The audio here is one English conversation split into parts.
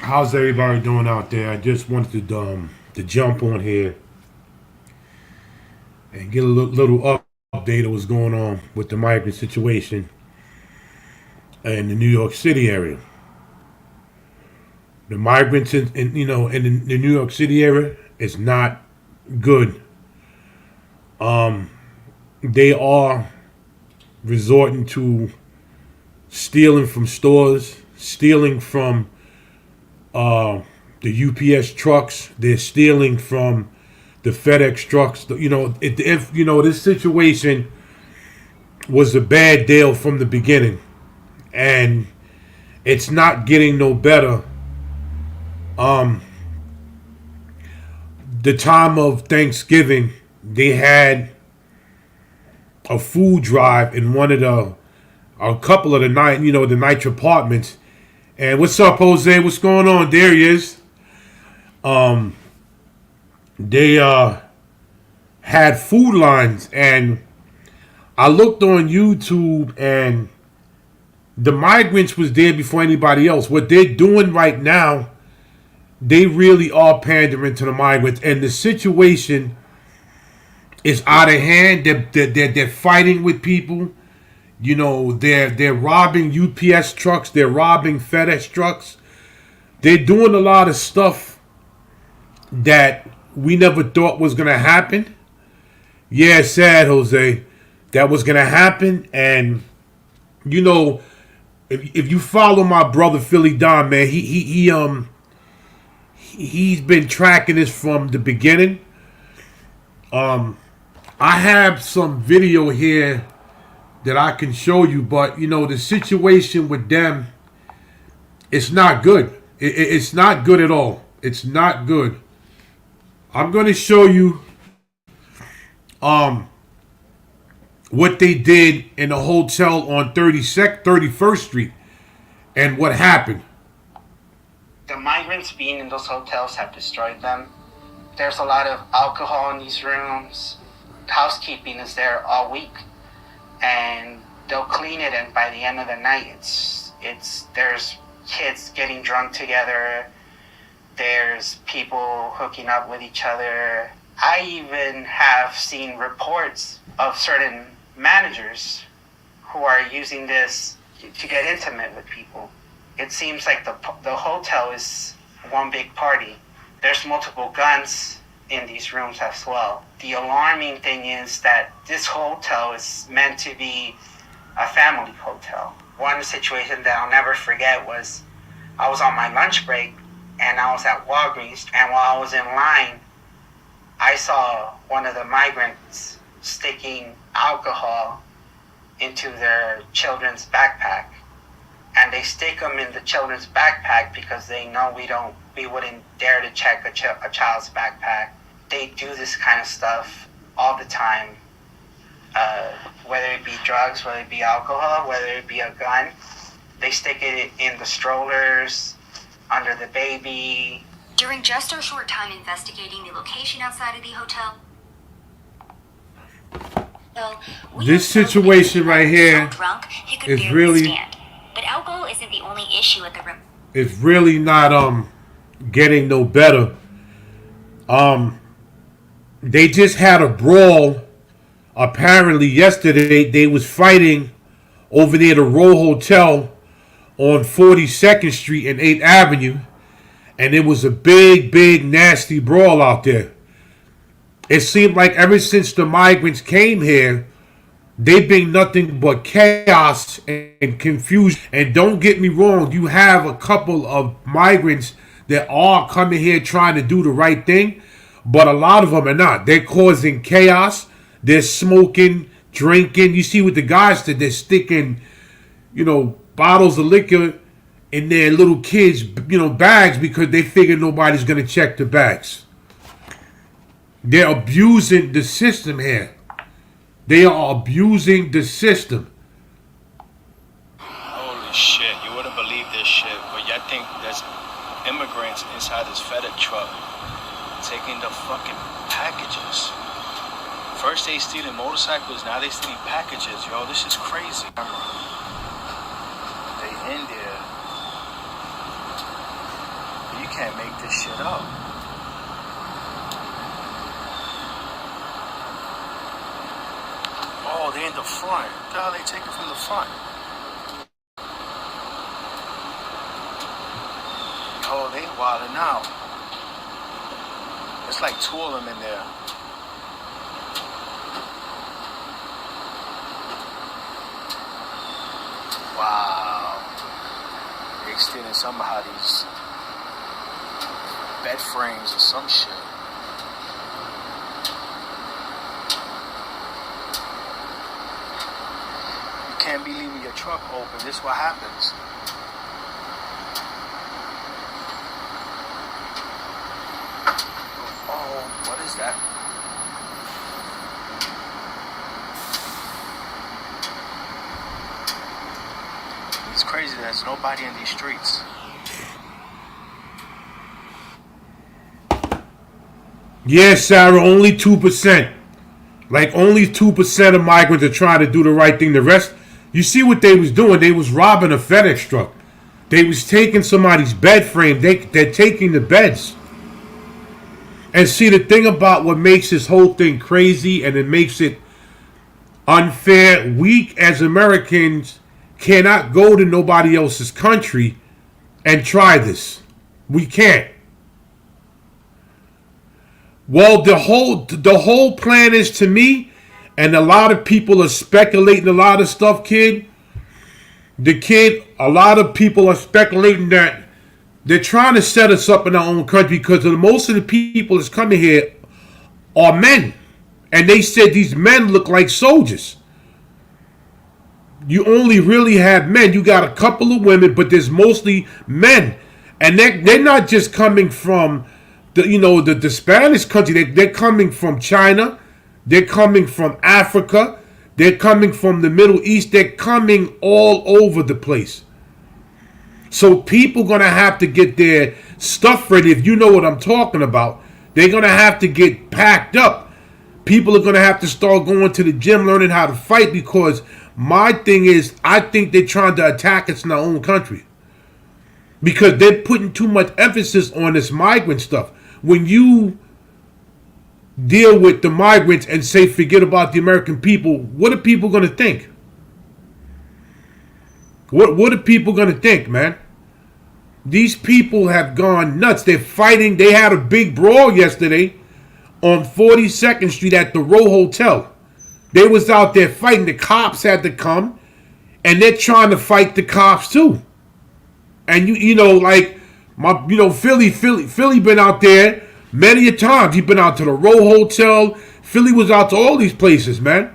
How's everybody doing out there? I just wanted to jump on here and get a little update of what's going on with the migrant situation in the New York City area. The migrants in the New York City area is not good. They are resorting to stealing from stores, stealing from the UPS trucks. They're stealing from the FedEx trucks. If this situation was a bad deal from the beginning, and it's not getting no better. The time of Thanksgiving, they had a food drive in a couple of the the night apartments. And what's up, Jose? What's going on? There he is. They had food lines, and I looked on YouTube, and the migrants was there before anybody else. What they're doing right now, they really are pandering to the migrants, and the situation is out of hand. They're fighting with people. They're robbing UPS trucks. They're robbing FedEx trucks. They're doing a lot of stuff that we never thought was gonna happen. Yeah, it's sad, Jose. That was gonna happen, and if you follow my brother Philly Don, man, he's been tracking this from the beginning. I have some video here that I can show you, but the situation with them, it's not good. It's not good at all. It's not good. I'm going to show you what they did in the hotel on 31st Street and what happened. The migrants being in those hotels have destroyed them. There's a lot of alcohol in these rooms. Housekeeping is there all week, and they'll clean it, and by the end of the night, there's kids getting drunk together. There's people hooking up with each other. I even have seen reports of certain managers who are using this to get intimate with people. It seems like the hotel is one big party. There's multiple guns in these rooms as well. The alarming thing is that this hotel is meant to be a family hotel. One situation that I'll never forget was I was on my lunch break and I was at Walgreens, and while I was in line, I saw one of the migrants sticking alcohol into their children's backpack. And they stick them in the children's backpack because they know we wouldn't dare to check a child's backpack. They do this kind of stuff all the time, whether it be drugs, whether it be alcohol, whether it be a gun. They stick it in the strollers, under the baby. During just our short time investigating the location outside of the hotel, this situation right here is really, but alcohol isn't the only issue at the room. It's really not getting no better. They just had a brawl. Apparently yesterday they was fighting over near the Row Hotel on 42nd Street and 8th Avenue, and it was a big nasty brawl out there. It seemed like ever since the migrants came here, they've been nothing but chaos and confusion. And don't get me wrong, you have a couple of migrants that are coming here trying to do the right thing, but a lot of them are not. They're causing chaos. They're smoking, drinking. You see with the guys that they're sticking, bottles of liquor in their little kids, bags, because they figure nobody's going to check the bags. They're abusing the system here. They are abusing the system. Holy shit, you wouldn't believe this shit, but y'all think there's immigrants inside this FedEx truck taking the fucking packages. First they stealing motorcycles, now they stealing packages, yo. This is crazy. They in there. can't make this shit up. Oh, they're in the front. What the hell are they taking from the front? Oh, they wilding out. It's like two of them in there. Wow. They stealing somebody's bed frames or some shit. You can't be leaving your truck open. This is what happens. Oh, what is that? It's crazy. There's nobody in these streets. Yeah, Sarah, only 2%. Like, only 2% of migrants are trying to do the right thing. The rest, you see what they was doing? They was robbing a FedEx truck. They was taking somebody's bed frame. They're taking the beds. And see, the thing about what makes this whole thing crazy and it makes it unfair, we as Americans cannot go to nobody else's country and try this. We can't. Well, the whole plan is, to me, and a lot of people are speculating a lot of stuff, a lot of people are speculating that they're trying to set us up in our own country because most of the people that's coming here are men. And they said these men look like soldiers. You only really have men. You got a couple of women, but there's mostly men. And they're not just coming from the Spanish country. They're coming from China. They're coming from Africa. They're coming from the Middle East. They're coming all over the place. So people going to have to get their stuff ready. If you know what I'm talking about, they're going to have to get packed up. People are going to have to start going to the gym, learning how to fight, because my thing is, I think they're trying to attack us in our own country. Because they're putting too much emphasis on this migrant stuff. When you deal with the migrants and say forget about the American people, what are people going to think? What are people going to think, man? These people have gone nuts. They're fighting. They had a big brawl yesterday on 42nd Street at the Row Hotel. They was out there fighting. The cops had to come, and they're trying to fight the cops too. And Philly been out there many a times. He's been out to the Row Hotel. Philly was out to all these places, man.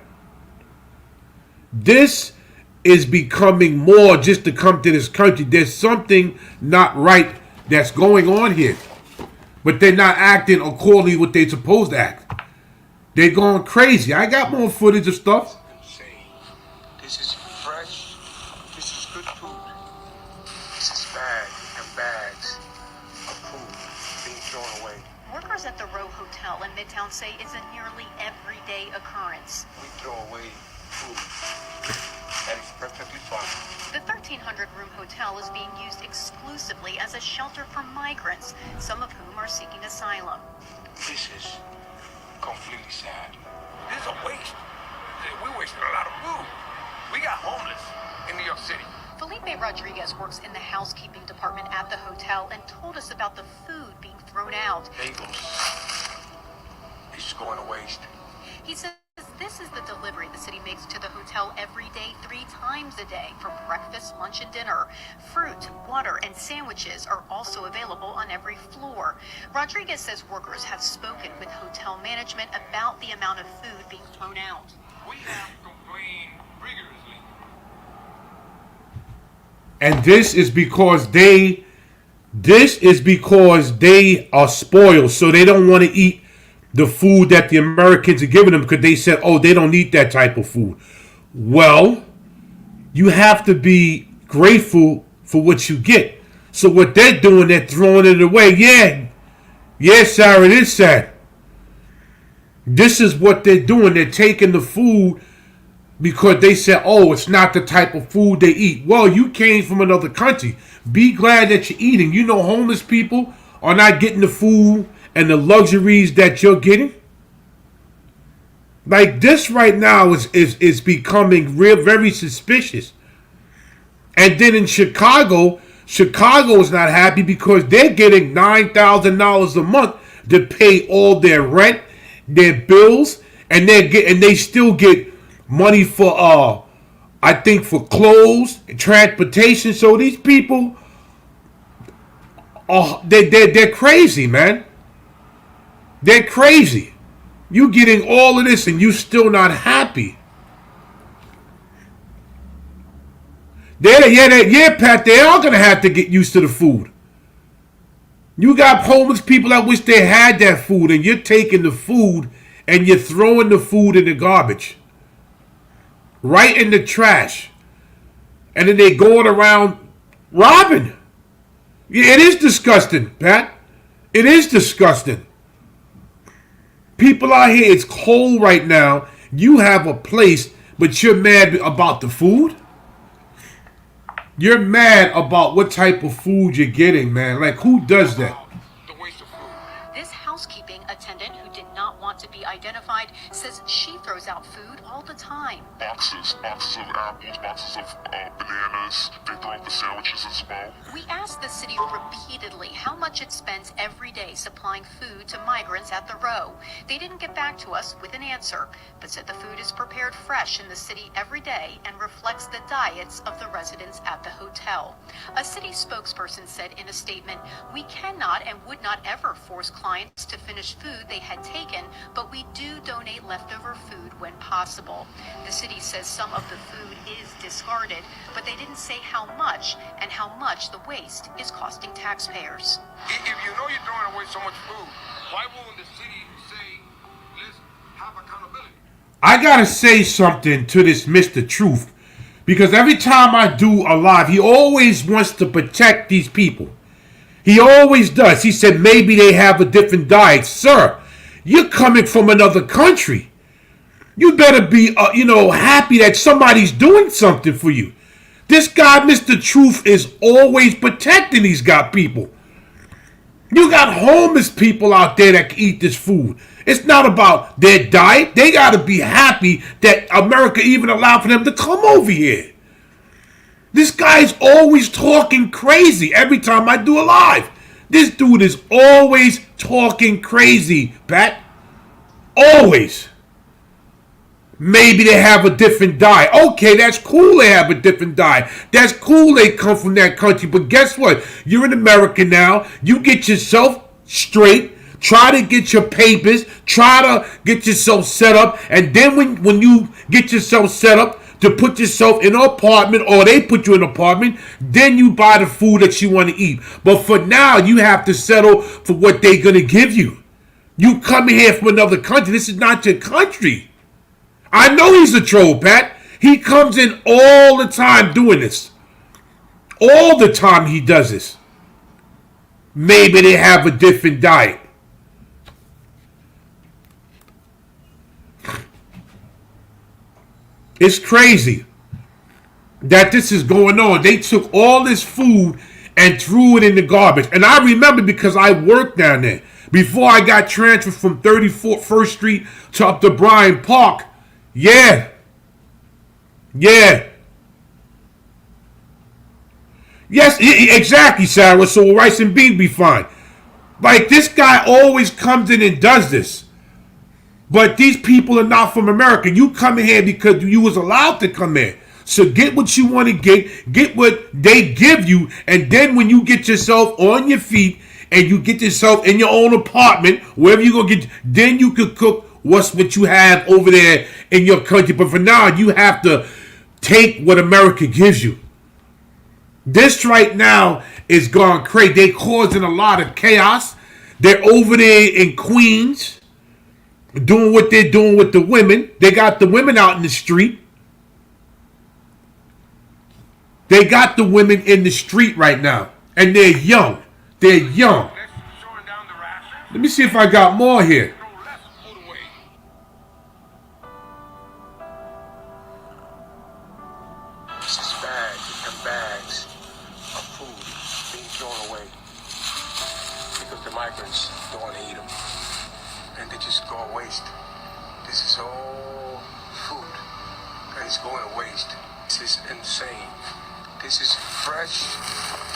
This is becoming more just to come to this country. There's something not right that's going on here. But they're not acting accordingly what they're supposed to act. They're going crazy. I got more footage of stuff. This is fresh. This is good food. This is bags and bags of food being thrown away. Workers at the Row Hotel in Midtown say it's a nearly everyday occurrence. We throw away food. That is perfectly fine. The 1,300-room hotel is being used exclusively as a shelter for migrants, some of whom are seeking asylum. This is completely sad. This is a waste. We're wasting a lot of food. We got homeless in New York City. Felipe Rodriguez works in the housekeeping department at the hotel and told us about the food being thrown out. Bagels. It's just going to waste. He says this is the delivery the city makes to the hotel every day, 3 times a day, for breakfast, lunch, and dinner. Fruit, water, and sandwiches are also available on every floor. Rodriguez says workers have spoken with hotel management about the amount of food being thrown out. We have complained rigorously. And this is because they are spoiled, so they don't want to eat the food that the Americans are giving them, because they said, oh, they don't eat that type of food. Well, you have to be grateful for what you get. So what they're doing, they're throwing it away. Yeah, Sarah, it is sad. This is what they're doing. They're taking the food because they said, oh, it's not the type of food they eat. Well, you came from another country. Be glad that you're eating. You know, homeless people are not getting the food and the luxuries that you're getting? Like this right now is becoming very suspicious. And then in Chicago is not happy because they're getting $9,000 a month to pay all their rent, their bills, and they still get money for I think for clothes and transportation. So these people they're crazy, man. They're crazy. You getting all of this and you still not happy. Yeah, Pat, they are going to have to get used to the food. You got homeless people that wish they had that food, and you're taking the food and you're throwing the food in the garbage. Right in the trash. And then they going around robbing. Yeah, it is disgusting, Pat. It is disgusting. People out here, it's cold right now. You have a place, but you're mad about the food? You're mad about what type of food you're getting, man. Like, who does that? This housekeeping attendant, who did not want to be identified, says she throws out food all the time. Boxes of apples, boxes of bananas. They throw out the sandwiches as well. We asked the city repeatedly how much it spends every day supplying food to migrants at the row. They didn't get back to us with an answer, but said the food is prepared fresh in the city every day and reflects the diets of the residents at the hotel. A city spokesperson said in a statement, "We cannot and would not ever force clients to finish food they had taken, but we do donate leftover food when possible." The city says some of the food is discarded, but they didn't say how much and how much the waste is costing taxpayers. If you know you're throwing away so much food, why won't the city say, let's have accountability? I gotta say something to this Mr. Truth, because every time I do a live, he always wants to protect these people. He always does. He said maybe they have a different diet. Sir, you're coming from another country. You better be, happy that somebody's doing something for you. This guy, Mr. Truth, is always protecting these people. You got homeless people out there that can eat this food. It's not about their diet. They got to be happy that America even allowed for them to come over here. This guy's always talking crazy every time I do a live. This dude is always talking crazy, Pat. Always. Maybe they have a different diet. Okay, that's cool they have a different diet. That's cool they come from that country. But guess what? You're in America now. You get yourself straight. Try to get your papers. Try to get yourself set up. And then when you get yourself set up to put yourself in an apartment, or they put you in an apartment, then you buy the food that you want to eat. But for now, you have to settle for what they're going to give you. You coming here from another country. This is not your country. I know he's a troll, Pat. He comes in all the time doing this. All the time he does this. Maybe they have a different diet. It's crazy that this is going on. They took all this food and threw it in the garbage. And I remember because I worked down there. Before I got transferred from 34th Street to up to Bryant Park. Yeah. Yes, exactly, Sarah. So rice and beans be fine. Like, this guy always comes in and does this. But these people are not from America. You come in here because you was allowed to come in. So get what you want to get what they give you, and then when you get yourself on your feet and you get yourself in your own apartment, wherever you go get, then you could cook what you have over there in your country. But for now, you have to take what America gives you. This right now is gone crazy. They're causing a lot of chaos. They're over there in Queens doing what they're doing with the women. They got the women out in the street. They got the women in the street right now. And they're young. They're young. Let me see if I got more here. This is bags and bags of food being thrown away. because the migrants don't want to eat them. And they just go to waste. This is all food that is going to waste. This is insane. This is fresh.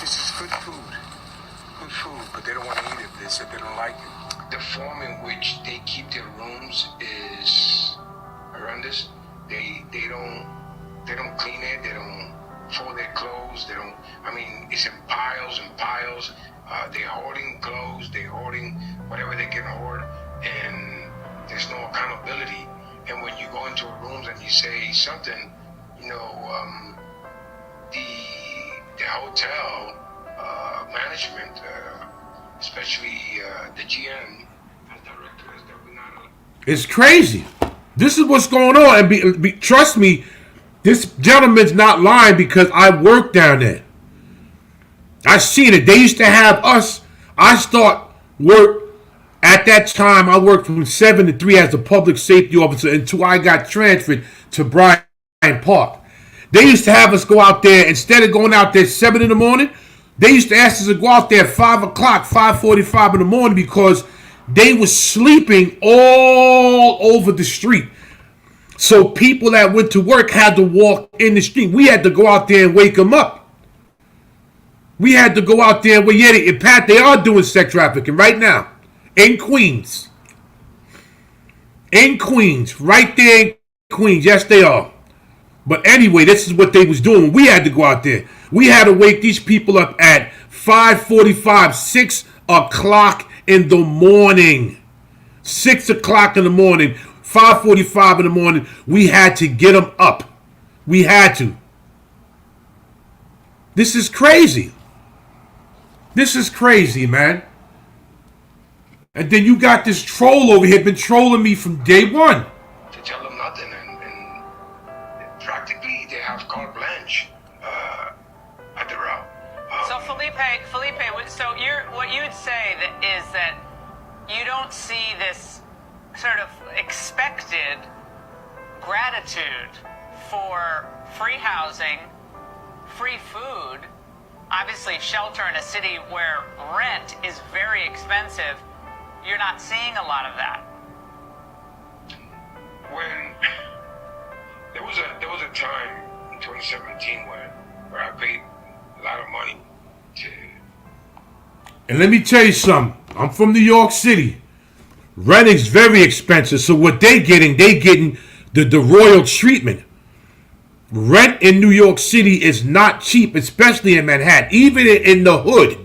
This is good food. Good food, but they don't want to eat it. They said they don't like it. The form in which they keep their rooms is horrendous. They don't clean it. They don't fold their clothes. They don't. I mean, it's in piles and piles. They're hoarding clothes. They're hoarding whatever they can hoard, and there's no accountability. And when you go into rooms and you say something, you know, the hotel management, especially the GM, as directors, that we're not. It's crazy. This is what's going on, and trust me, this gentleman's not lying because I worked down there. I seen it. They used to have us. I start work at that time. I worked from 7 to 3 as a public safety officer until I got transferred to Bryant Park. They used to have us go out there instead of going out there 7 in the morning. They used to ask us to go out there at 5 o'clock, 5:45 in the morning because they were sleeping all over the street. So people that went to work had to walk in the street. We had to go out there and wake them up. We had to go out there. Well, yeah, Pat, they are doing sex trafficking right now in Queens. In Queens, right there in Queens. Yes, they are. But anyway, this is what they was doing. We had to go out there. We had to wake these people up at 5:45, 6 o'clock in the morning. 6 o'clock in the morning, 5:45 in the morning. We had to get them up. We had to. This is crazy. This is crazy, man. And then you got this troll over here been trolling me from day one. To tell them nothing, and practically they have carte blanche at the route. So Felipe, so what you would say is that you don't see this sort of expected gratitude for free housing, free food, obviously shelter in a city where rent is very expensive. You're not seeing a lot of that. When there was a time in 2017 where I paid a lot of money to. And let me tell you something. I'm from New York City. Rent is very expensive. So what they getting the royal treatment. Rent in New York City is not cheap, especially in Manhattan. Even in the hood,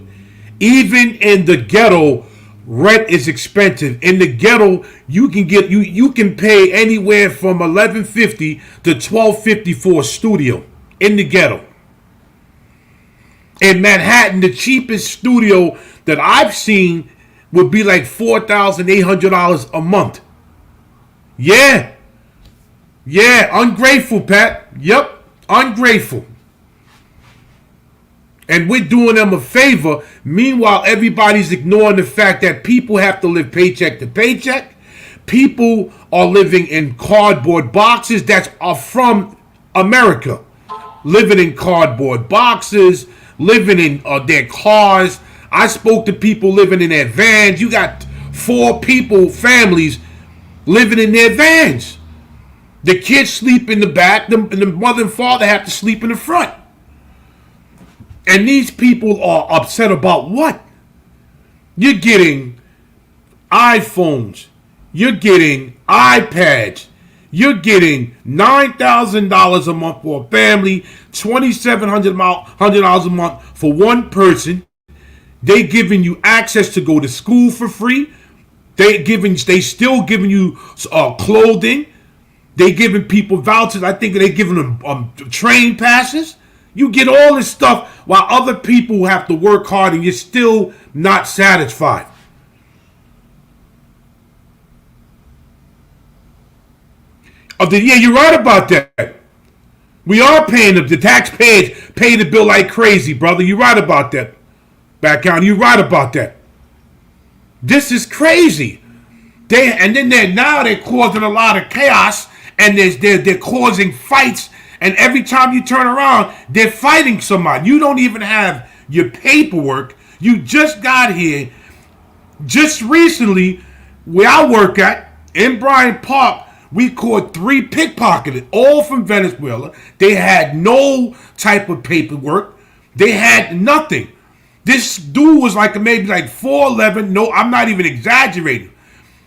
even in the ghetto, rent is expensive. In the ghetto, you can pay anywhere from $11.50 to $12.50 for a studio in the ghetto. In Manhattan, the cheapest studio that I've seen would be like $4,800 a month. Yeah, ungrateful, Pat. Yep, ungrateful. And we're doing them a favor. Meanwhile, everybody's ignoring the fact that people have to live paycheck to paycheck. People are living in cardboard boxes that are from America. Living in cardboard boxes, living in their cars. I spoke to people living in their vans. You got 4 people, families, living in their vans. The kids sleep in the back, and the mother and father have to sleep in the front. And these people are upset about what? You're getting iPhones. You're getting iPads. You're getting $9,000 a month for a family, $2,700 a month for one person. They giving you access to go to school for free. They still giving you clothing. They giving people vouchers. I think they giving them train passes. You get all this stuff while other people have to work hard and you're still not satisfied. Yeah, you're right about that. We are paying them. The taxpayers pay the bill like crazy, brother. You're right about that. Back out. You're right about that. This is crazy. They're causing a lot of chaos, and they're causing fights. And every time you turn around, they're fighting somebody. You don't even have your paperwork. You just got here. Just recently, where I work at, in Bryant Park, we caught 3 pickpocketed, all from Venezuela. They had no type of paperwork. They had nothing. This dude was like maybe like 4'11". No, I'm not even exaggerating.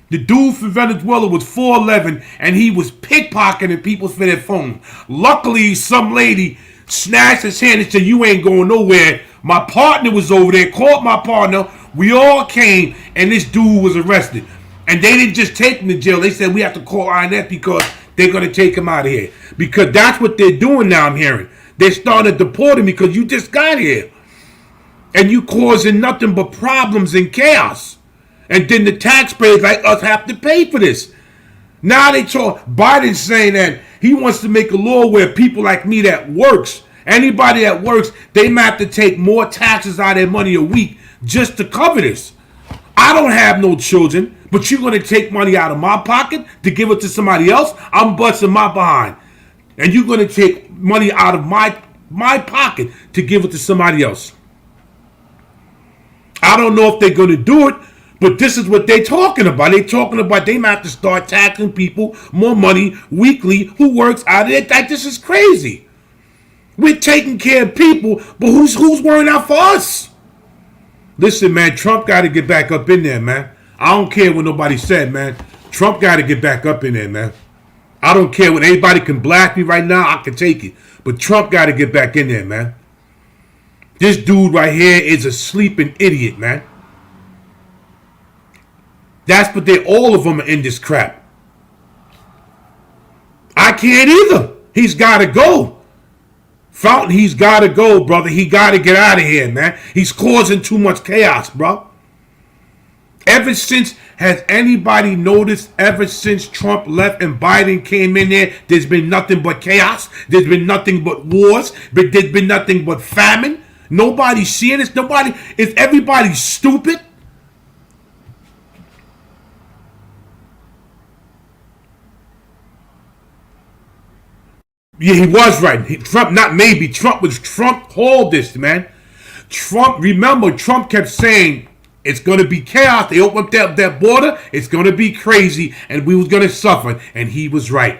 The dude from Venezuela was 4'11", and he was pickpocketing people for their phone. Luckily, some lady snatched his hand and said, "You ain't going nowhere." My partner was over there, called my partner. We all came, and this dude was arrested. And they didn't just take him to jail. They said, "We have to call INS because they're going to take him out of here." Because that's what they're doing now, I'm hearing. They're starting to deport him because you just got here. And you causing nothing but problems and chaos. And then the taxpayers like us have to pay for this. Now they talk, Biden's saying that he wants to make a law where people like me that works, anybody that works, they might have to take more taxes out of their money a week just to cover this. I don't have no children, but you're going to take money out of my pocket to give it to somebody else? I'm busting my behind. And you're going to take money out of my pocket to give it to somebody else. I don't know if they're going to do it, but this is what they're talking about. They're talking about they might have to start taxing people more money weekly who works out of it. Like, this is crazy. We're taking care of people, but who's worrying out for us? Listen, man, Trump got to get back up in there, man. I don't care what nobody said, man. Trump got to get back up in there, man. I don't care what anybody can blast me right now. I can take it. But Trump got to get back in there, man. This dude right here is a sleeping idiot, man. That's what all of them are in this crap. I can't either. He's got to go. Fountain, he's got to go, brother. He got to get out of here, man. He's causing too much chaos, bro. Ever since, has anybody noticed, ever since Trump left and Biden came in there, there's been nothing but chaos. There's been nothing but wars. But there's been nothing but famine. Nobody's seeing this. Is everybody stupid? Yeah, he was right. Trump called this, man. Trump kept saying it's going to be chaos. They opened up that border. It's going to be crazy, and we was going to suffer. And he was right.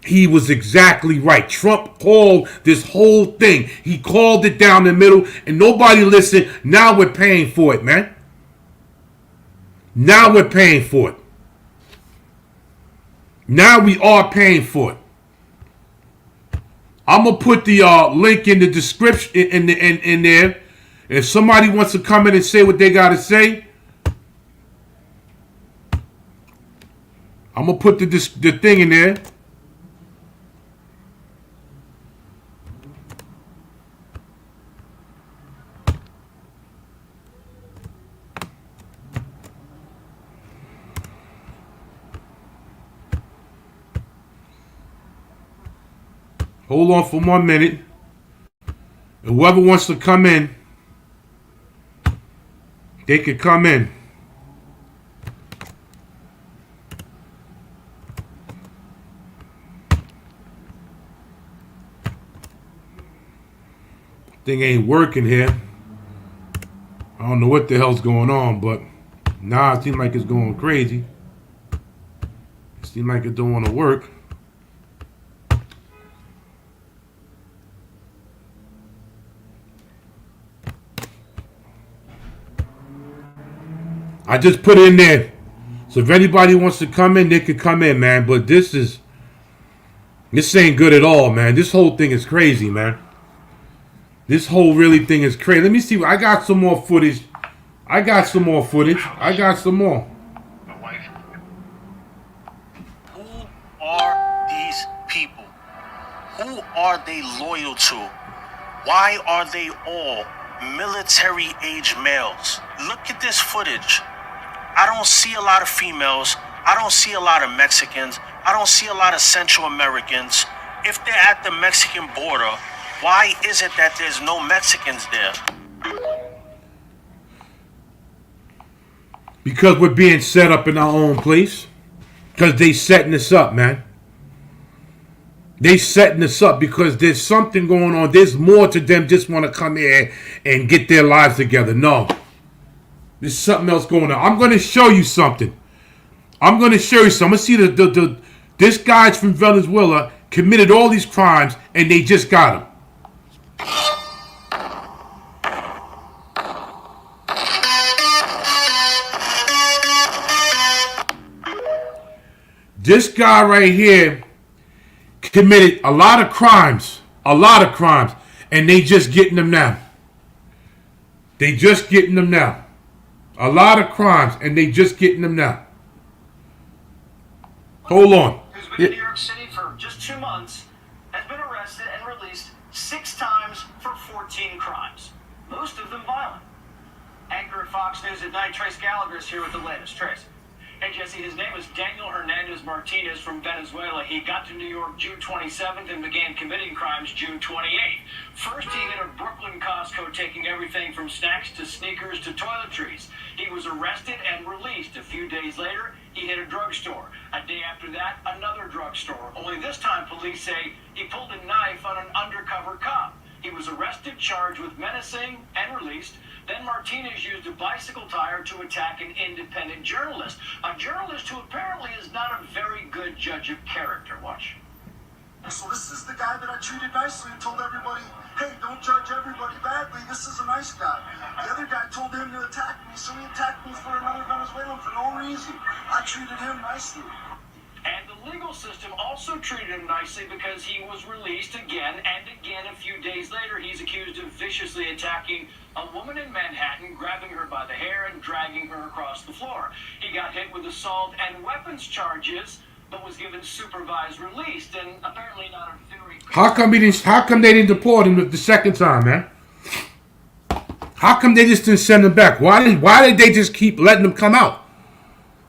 He was exactly right. Trump called this whole thing. He called it down the middle, and nobody listened. Now we're paying for it, man. Now we're paying for it. Now we are paying for it. I'm gonna put the link in the description in there. If somebody wants to come in and say what they gotta say, I'm gonna put the thing in there. Hold on for 1 minute. And whoever wants to come in, they can come in. Thing ain't working here. I don't know what the hell's going on, but now it seems like it's going crazy. It seems like it don't want to work. I just put it in there. So if anybody wants to come in, they can come in, man. But this ain't good at all, man. This whole thing is crazy, man. This whole really thing is crazy. Let me see. I got some more footage. I got some more. Who are these people? Who are they loyal to? Why are they all military-age males? Look at this footage. I don't see a lot of females. I don't see a lot of Mexicans. I don't see a lot of Central Americans. If they're at the Mexican border, why is it that there's no Mexicans there? Because we're being set up in our own place. Because they setting us up, man. They setting us up because there's something going on. There's more to them just want to come here and get their lives together. No. There's something else going on. I'm going to show you something. I'm going to see this guy's from Venezuela committed all these crimes and they just got him. This guy right here committed a lot of crimes, and they just getting them now. A lot of crimes, and they just getting them now. Hold on. Who's been in New York City for just 2 months, has been arrested and released 6 times for 14 crimes, most of them violent. Anchor at Fox News at night, Trace Gallagher is here with the latest. Trace. Hey, Jesse, his name is Daniel Hernandez Martinez from Venezuela. He got to New York June 27th and began committing crimes June 28th. First, he hit a Brooklyn Costco, taking everything from snacks to sneakers to toiletries. He was arrested and released. A few days later, he hit a drugstore. A day after that, another drugstore. Only this time, police say he pulled a knife on an undercover cop. He was arrested, charged with menacing, and released. Then Martinez used a bicycle tire to attack an independent journalist. A journalist who apparently is not a very good judge of character. Watch. So this is the guy that I treated nicely and told everybody, hey, don't judge everybody badly. This is a nice guy. The other guy told him to attack me, so he attacked me for another Venezuelan for no reason. I treated him nicely. And the legal system also treated him nicely because he was released again and again. A few days later, he's accused of viciously attacking a woman in Manhattan, grabbing her by the hair and dragging her across the floor. He got hit with assault and weapons charges, but was given supervised release, and apparently not a very... How come they didn't deport him the second time, man? How come they just didn't send him back? Why did they just keep letting him come out?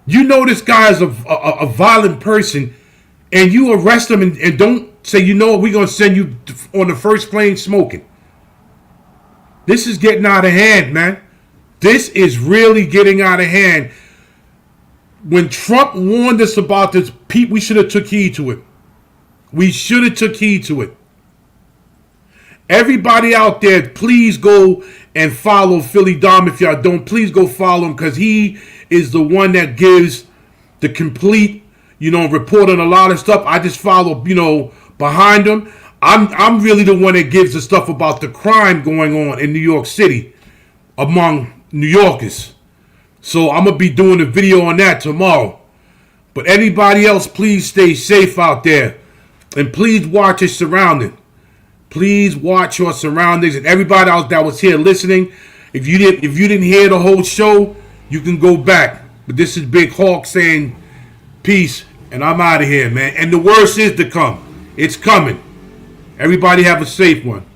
You know this guy is a violent person, and you arrest him and don't say, you know what, we're going to send you on the first plane smoking. This is getting out of hand, man. This is really getting out of hand. When Trump warned us about this, we should have took heed to it. Everybody out there, please go and follow Philly Dom. If y'all don't, please go follow him, because he is the one that gives the complete, report on a lot of stuff. I just follow, behind him. I'm really the one that gives the stuff about the crime going on in New York City among New Yorkers. So I'm going to be doing a video on that tomorrow. But anybody else, please stay safe out there. And please watch your surroundings. Please watch your surroundings. And everybody else that was here listening, if you didn't hear the whole show, you can go back. But this is Big Hawk saying peace, and I'm out of here, man. And the worst is to come. It's coming. Everybody have a safe one.